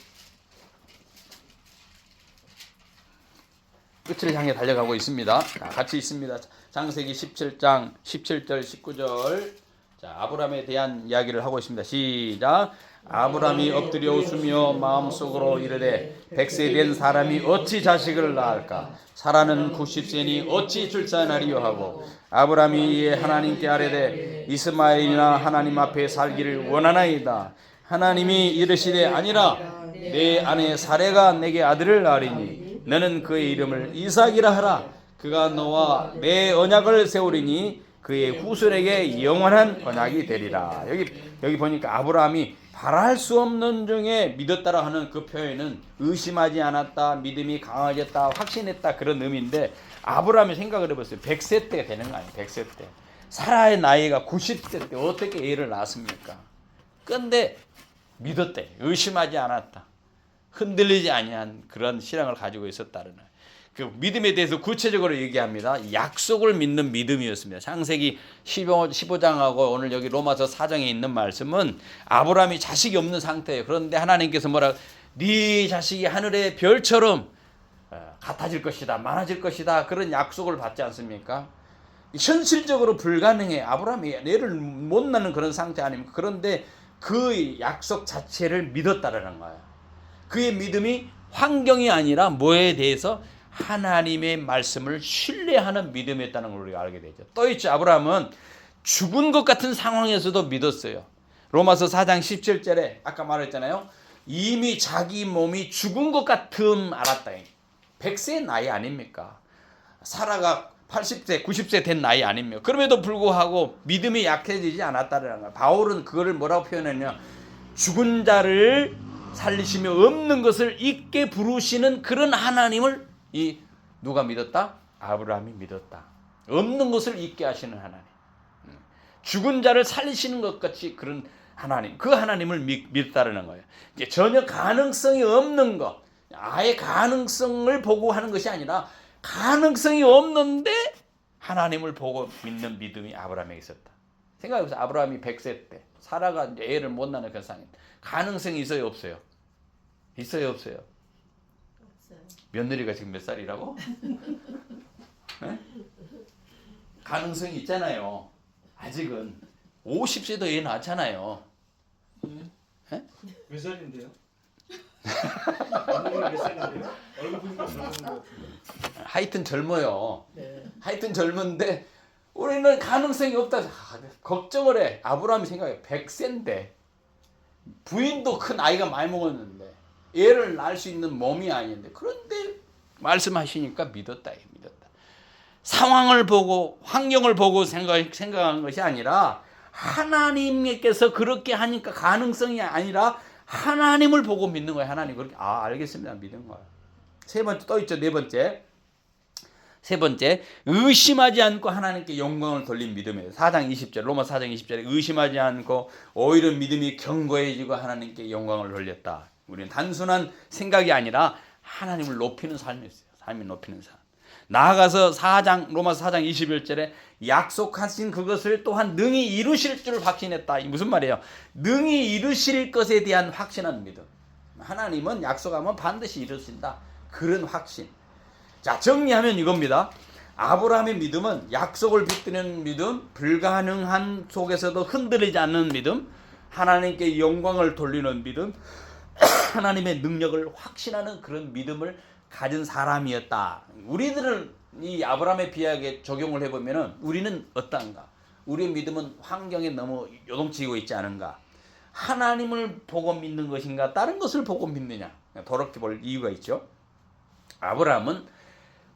끝을 향해 달려가고 있습니다. 자, 같이 있습니다. 창세기 17장 17절 19절 자, 아브라함에 대한 이야기를 하고 있습니다. 시작. 아브라함이 엎드려 웃으며 마음속으로 이르되 100세 된 사람이 어찌 자식을 낳을까? 사라는 90세니 어찌 출산하리요 하고 아브라함이 이에 하나님께 아뢰되 이스마엘이나 하나님 앞에 살기를 원하나이다. 하나님이 이르시되 아니라 내 아내 사레가 내게 아들을 낳으리니 너는 그의 이름을 이삭이라 하라. 그가 너와 내 언약을 세우리니 그의 후손에게 영원한 언약이 되리라. 여기 보니까 아브라함이 바랄 수 없는 중에 믿었다라 하는 그 표현은 의심하지 않았다, 믿음이 강해졌다, 확신했다 그런 의미인데 아브라함이 생각을 해봤어요. 100세 때가 되는 거 아니에요. 100세 때. 사라의 나이가 90세 때 어떻게 애를 낳습니까? 그런데 믿었대. 의심하지 않았다. 흔들리지 아니한 그런 신앙을 가지고 있었다는 그 믿음에 대해서 구체적으로 얘기합니다. 약속을 믿는 믿음이었습니다. 창세기 15장하고 오늘 여기 로마서 4장에 있는 말씀은 아브라함이 자식이 없는 상태예요. 그런데 하나님께서 뭐라고 네 자식이 하늘의 별처럼 같아질 것이다, 많아질 것이다 그런 약속을 받지 않습니까? 현실적으로 불가능해. 아브라함이 애를 못 낳는 그런 상태 아닙니까? 그런데 그 약속 자체를 믿었다라는 거예요. 그의 믿음이 환경이 아니라 뭐에 대해서 하나님의 말씀을 신뢰하는 믿음이었다는 걸 우리가 알게 되죠. 또 있죠. 아브라함은 죽은 것 같은 상황에서도 믿었어요. 로마서 4장 17절에 아까 말했잖아요. 이미 자기 몸이 죽은 것 같음 알았다. 100세 나이 아닙니까? 사라가 80세, 90세 된 나이 아닙니까? 그럼에도 불구하고 믿음이 약해지지 않았다는 거예요. 바울은 그거를 뭐라고 표현했냐? 죽은 자를 살리시며 없는 것을 있게 부르시는 그런 하나님을 누가 믿었다? 아브라함이 믿었다. 없는 것을 있게 하시는 하나님. 죽은 자를 살리시는 것 같이 그런 하나님. 그 하나님을 믿다라는 거예요. 이제 전혀 가능성이 없는 것. 아예 가능성을 보고 하는 것이 아니라 가능성이 없는데 하나님을 보고 믿는 믿음이 아브라함에 있었다. 생각해보세요. 아브라함이 100세 때 사라가 이제 애를 못 낳는 그 상황. 가능성이 있어요, 없어요? 있어요, 없어요? 며느리가 지금 몇 살이라고? 네? 가능성이 있잖아요. 아직은 50세도 애 낳잖아요. 네? 몇 살인데요? 몇 살인데요? 얼굴 보니까 젊은 것 같은데. 하여튼 젊어요. 네. 하여튼 젊은데 우리는 가능성이 없다. 걱정을 해. 아브라함이 생각해. 100세인데 부인도 큰 아이가 많이 먹었는데 애를 낳을 수 있는 몸이 아닌데 그런데 말씀하시니까 믿었다. 상황을 보고 환경을 보고 생각한 것이 아니라 하나님께서 그렇게 하니까 가능성이 아니라 하나님을 보고 믿는 거예요. 하나님 그렇게 알겠습니다. 믿는 거예요. 세 번째 또 있죠. 세 번째 의심하지 않고 하나님께 영광을 돌린 믿음이에요. 4장 20절 로마 4장 20절에 의심하지 않고 오히려 믿음이 견고해지고 하나님께 영광을 돌렸다. 우리는 단순한 생각이 아니라 하나님을 높이는 삶이었어요. 삶이 높이는 삶. 나아가서 로마서 4장 21절에 약속하신 그것을 또한 능히 이루실 줄 확신했다. 무슨 말이에요? 능히 이루실 것에 대한 확신한 믿음. 하나님은 약속하면 반드시 이루신다. 그런 확신. 자, 정리하면 이겁니다. 아브라함의 믿음은 약속을 붙드는 믿음, 불가능한 속에서도 흔들리지 않는 믿음, 하나님께 영광을 돌리는 믿음, 하나님의 능력을 확신하는 그런 믿음을 가진 사람이었다. 우리들은 이 아브라함의 비하에 적용을 해보면 우리는 어떤가? 우리의 믿음은 환경에 너무 요동치고 있지 않은가? 하나님을 보고 믿는 것인가? 다른 것을 보고 믿느냐? 돌이켜볼 이유가 있죠. 아브라함은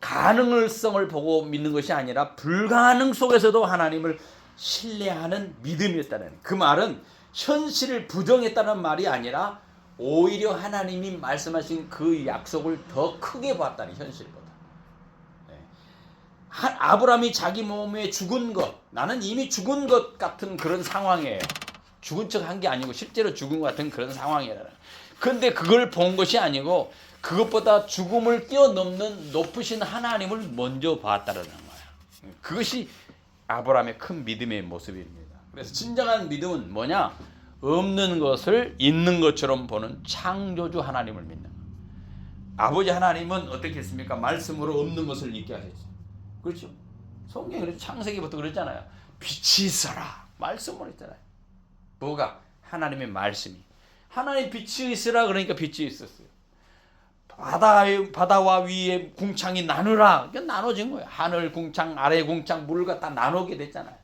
가능성을 보고 믿는 것이 아니라 불가능 속에서도 하나님을 신뢰하는 믿음이었다는, 그 말은 현실을 부정했다는 말이 아니라 오히려 하나님이 말씀하신 그 약속을 더 크게 봤다는, 현실보다. 아브라함이 자기 몸에 죽은 것, 나는 이미 죽은 것 같은 그런 상황이에요. 죽은 척 한 게 아니고 실제로 죽은 것 같은 그런 상황이라. 그런데 그걸 본 것이 아니고 그것보다 죽음을 뛰어넘는 높으신 하나님을 먼저 봤다는 거예요. 그것이 아브라함의 큰 믿음의 모습입니다. 그래서 진정한 믿음은 뭐냐? 없는 것을 있는 것처럼 보는 창조주 하나님을 믿는 거예요. 아버지 하나님은 어떻게 했습니까? 말씀으로 없는 것을 있게 하셨죠. 그렇죠? 성경에 창세기부터 그랬잖아요. 빛이 있어라. 말씀으로 했잖아요. 뭐가? 하나님의 말씀이. 하나님 빛이 있으라 그러니까 빛이 있었어요. 바다와 위에 궁창이 나누라. 그러니까 나눠진 거예요. 하늘 궁창, 아래 궁창, 물과 다 나누게 됐잖아요.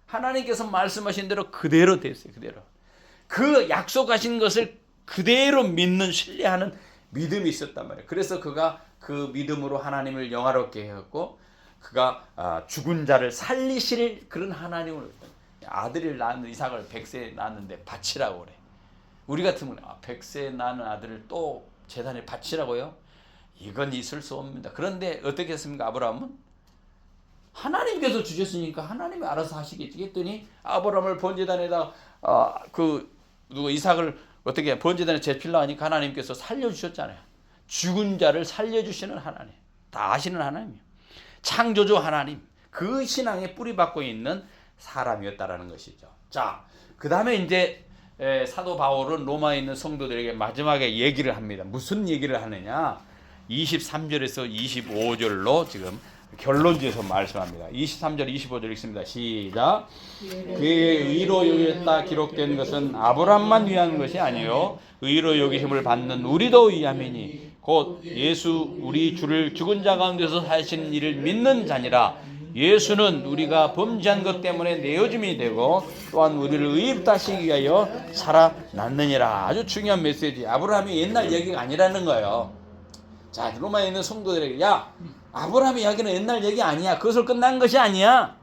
하나님께서 말씀하신 대로 그대로 됐어요. 그대로. 그 약속하신 것을 그대로 믿는, 신뢰하는 믿음이 있었단 말이에요. 그래서 그가 그 믿음으로 하나님을 영화롭게 했고, 그가 죽은 자를 살리실 그런 하나님을, 아들을 낳은 이삭을 100세 낳았는데 바치라고 그래. 우리 같으면 100세 낳은 아들을 또 제단에 바치라고요? 이건 있을 수 없습니다. 그런데 어떻게 했습니까? 아브라함은 하나님께서 주셨으니까 하나님이 알아서 하시겠지 했더니 아브라함을 번제단에다 이삭을 어떻게 번제단에 제필라 하니까 하나님께서 살려주셨잖아요. 죽은 자를 살려주시는 하나님, 다 아시는 하나님이에요. 창조주 하나님, 그 신앙에 뿌리 박고 있는 사람이었다라는 것이죠. 자, 그 다음에 이제 사도 바울은 로마에 있는 성도들에게 마지막에 얘기를 합니다. 무슨 얘기를 하느냐? 23절에서 25절로 지금 결론지어서 말씀합니다. 23절 25절 읽습니다. 시작. 그의 의로 여겼다 기록된 것은 아브라함만 위한 것이 아니요 의로 여기심을 받는 우리도 위함이니 곧 예수 우리 주를 죽은 자 가운데서 사신 이를 믿는 자니라. 예수는 우리가 범죄한 것 때문에 내어짐이 되고 또한 우리를 의롭다 하시기 위하여 살아났느니라. 아주 중요한 메시지. 아브라함이 옛날 얘기가 아니라는 거예요. 자, 로마에 있는 성도들에게, 야, 아브라함의 이야기는 옛날 얘기 아니야. 그것을 끝난 것이 아니야.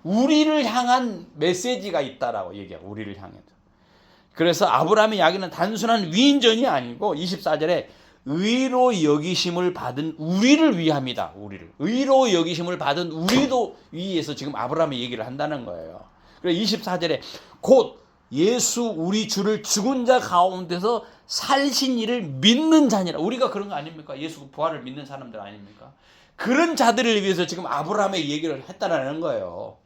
우리를 향한 메시지가 있다라고 얘기해요. 우리를 향해서. 그래서 아브라함의 이야기는 단순한 위인전이 아니고 24절에 의로 여기심을 받은 우리를 위함이다. 우리를. 의로 여기심을 받은 우리도 위해서 지금 아브라함의 얘기를 한다는 거예요. 그래서 24절에 곧 예수 우리 주를 죽은 자 가운데서 살신 이를 믿는 자니라. 우리가 그런 거 아닙니까? 예수 부활을 믿는 사람들 아닙니까? 그런 자들을 위해서 지금 아브라함의 얘기를 했다라는 거예요.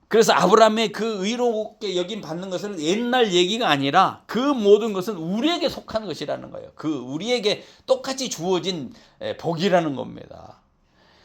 그래서 아브라함의 그 의롭게 여김 받는 것은 옛날 얘기가 아니라 그 모든 것은 우리에게 속한 것이라는 거예요. 그 우리에게 똑같이 주어진 복이라는 겁니다.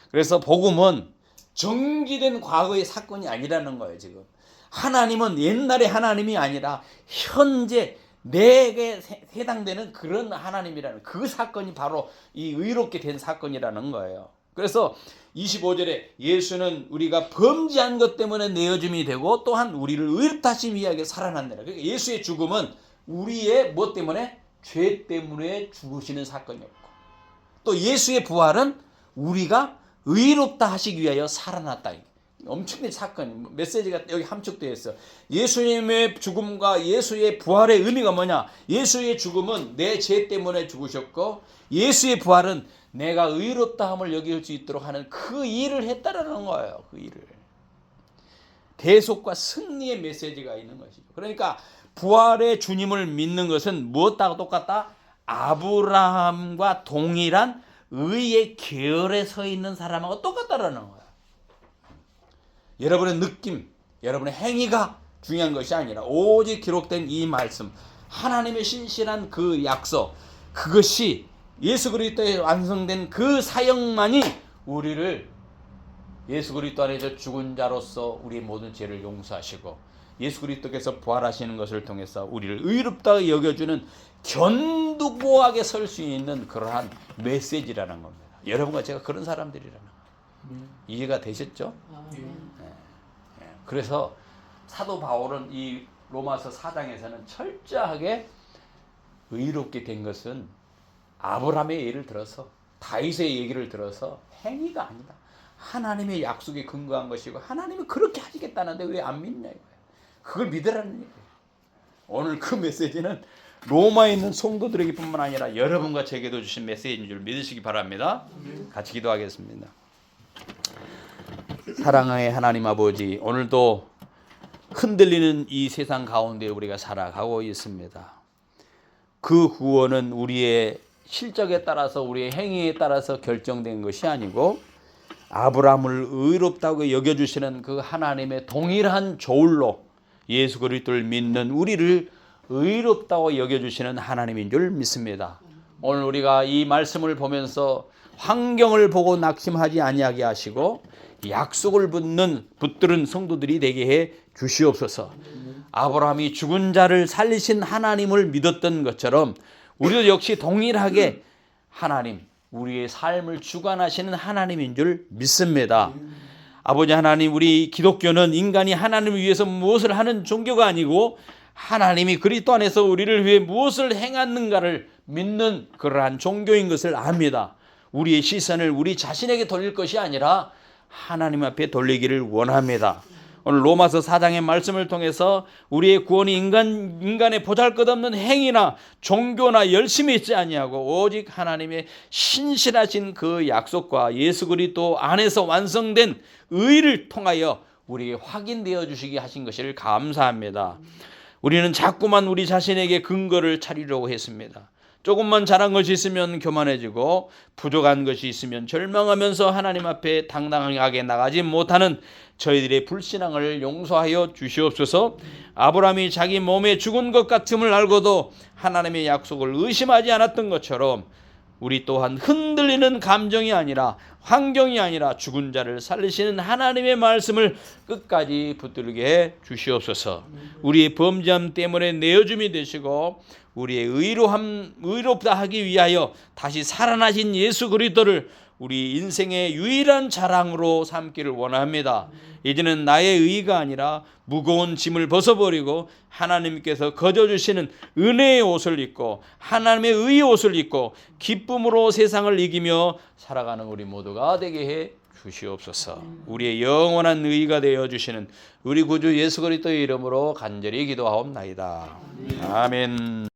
그래서 복음은 정지된 과거의 사건이 아니라는 거예요. 지금 하나님은 옛날의 하나님이 아니라 현재 내게 해당되는 그런 하나님이라는 그 사건이 바로 이 의롭게 된 사건이라는 거예요. 그래서 25절에 예수는 우리가 범죄한 것 때문에 내어짐이 되고 또한 우리를 의롭다 하심 위하여 살아났느라. 그러니까 예수의 죽음은 우리의 뭐 때문에? 죄 때문에 죽으시는 사건이었고, 또 예수의 부활은 우리가 의롭다 하시기 위하여 살아났다. 엄청난 사건, 메시지가 여기 함축되어 있어. 예수님의 죽음과 예수의 부활의 의미가 뭐냐? 예수의 죽음은 내 죄 때문에 죽으셨고, 예수의 부활은 내가 의롭다함을 여길 수 있도록 하는 그 일을 했다라는 거예요. 그 일을. 대속과 승리의 메시지가 있는 것이죠. 그러니까 부활의 주님을 믿는 것은 무엇하고 똑같다? 아브라함과 동일한 의의 계열에 서 있는 사람하고 똑같다라는 거예요. 여러분의 느낌, 여러분의 행위가 중요한 것이 아니라 오직 기록된 이 말씀, 하나님의 신실한 그 약속, 그것이 예수 그리스도에 완성된 그 사역만이 우리를 예수 그리스도 안에서 죽은 자로서 우리의 모든 죄를 용서하시고 예수 그리스도께서 부활하시는 것을 통해서 우리를 의롭다고 여겨주는 견고하게 설 수 있는 그러한 메시지라는 겁니다. 여러분과 제가 그런 사람들이라는 거예요. 이해가 되셨죠? 예. 그래서 사도 바울은 이 로마서 4장에서는 철저하게 의롭게 된 것은 아브라함의 예를 들어서 다윗의 얘기를 들어서 행위가 아니다. 하나님의 약속에 근거한 것이고 하나님이 그렇게 하시겠다는데 왜 안 믿냐 이거예요. 그걸 믿으라는 얘기예요. 오늘 그 메시지는 로마에 있는 성도들에게 뿐만 아니라 여러분과 제게도 주신 메시지인 줄 믿으시기 바랍니다. 같이 기도하겠습니다. 사랑의 하나님 아버지, 오늘도 흔들리는 이 세상 가운데 우리가 살아가고 있습니다. 그 구원은 우리의 실적에 따라서 우리의 행위에 따라서 결정된 것이 아니고 아브라함을 의롭다고 여겨주시는 그 하나님의 동일한 조울로 예수 그리스도를 믿는 우리를 의롭다고 여겨주시는 하나님인 줄 믿습니다. 오늘 우리가 이 말씀을 보면서 환경을 보고 낙심하지 아니하게 하시고 약속을 붙들은 성도들이 되게 해 주시옵소서. 아브라함이 죽은 자를 살리신 하나님을 믿었던 것처럼 우리도 역시 동일하게 하나님, 우리의 삶을 주관하시는 하나님인 줄 믿습니다. 아버지 하나님, 우리 기독교는 인간이 하나님을 위해서 무엇을 하는 종교가 아니고 하나님이 그리스도 안에서 우리를 위해 무엇을 행하는가를 믿는 그러한 종교인 것을 압니다. 우리의 시선을 우리 자신에게 돌릴 것이 아니라 하나님 앞에 돌리기를 원합니다. 오늘 로마서 4장의 말씀을 통해서 우리의 구원이 인간의 보잘것없는 행위나 종교나 열심히 있지 아니하고 오직 하나님의 신실하신 그 약속과 예수 그리스도 안에서 완성된 의를 통하여 우리에게 확인되어 주시게 하신 것을 감사합니다. 우리는 자꾸만 우리 자신에게 근거를 차리려고 했습니다. 조금만 잘한 것이 있으면 교만해지고 부족한 것이 있으면 절망하면서 하나님 앞에 당당하게 나가지 못하는 저희들의 불신앙을 용서하여 주시옵소서. 아브라함이 자기 몸에 죽은 것 같음을 알고도 하나님의 약속을 의심하지 않았던 것처럼 우리 또한 흔들리는 감정이 아니라 환경이 아니라 죽은 자를 살리시는 하나님의 말씀을 끝까지 붙들게 해 주시옵소서. 우리의 범죄함 때문에 내어줌이 되시고 우리의 의롭다 하기 위하여 다시 살아나신 예수 그리스도를 우리 인생의 유일한 자랑으로 삼기를 원합니다. 이제는 나의 의가 아니라 무거운 짐을 벗어버리고 하나님께서 거저주시는 은혜의 옷을 입고 하나님의 의의 옷을 입고 기쁨으로 세상을 이기며 살아가는 우리 모두가 되게 해 주시옵소서. 우리의 영원한 의가 되어 주시는 우리 구주 예수 그리스도의 이름으로 간절히 기도하옵나이다. 아멘.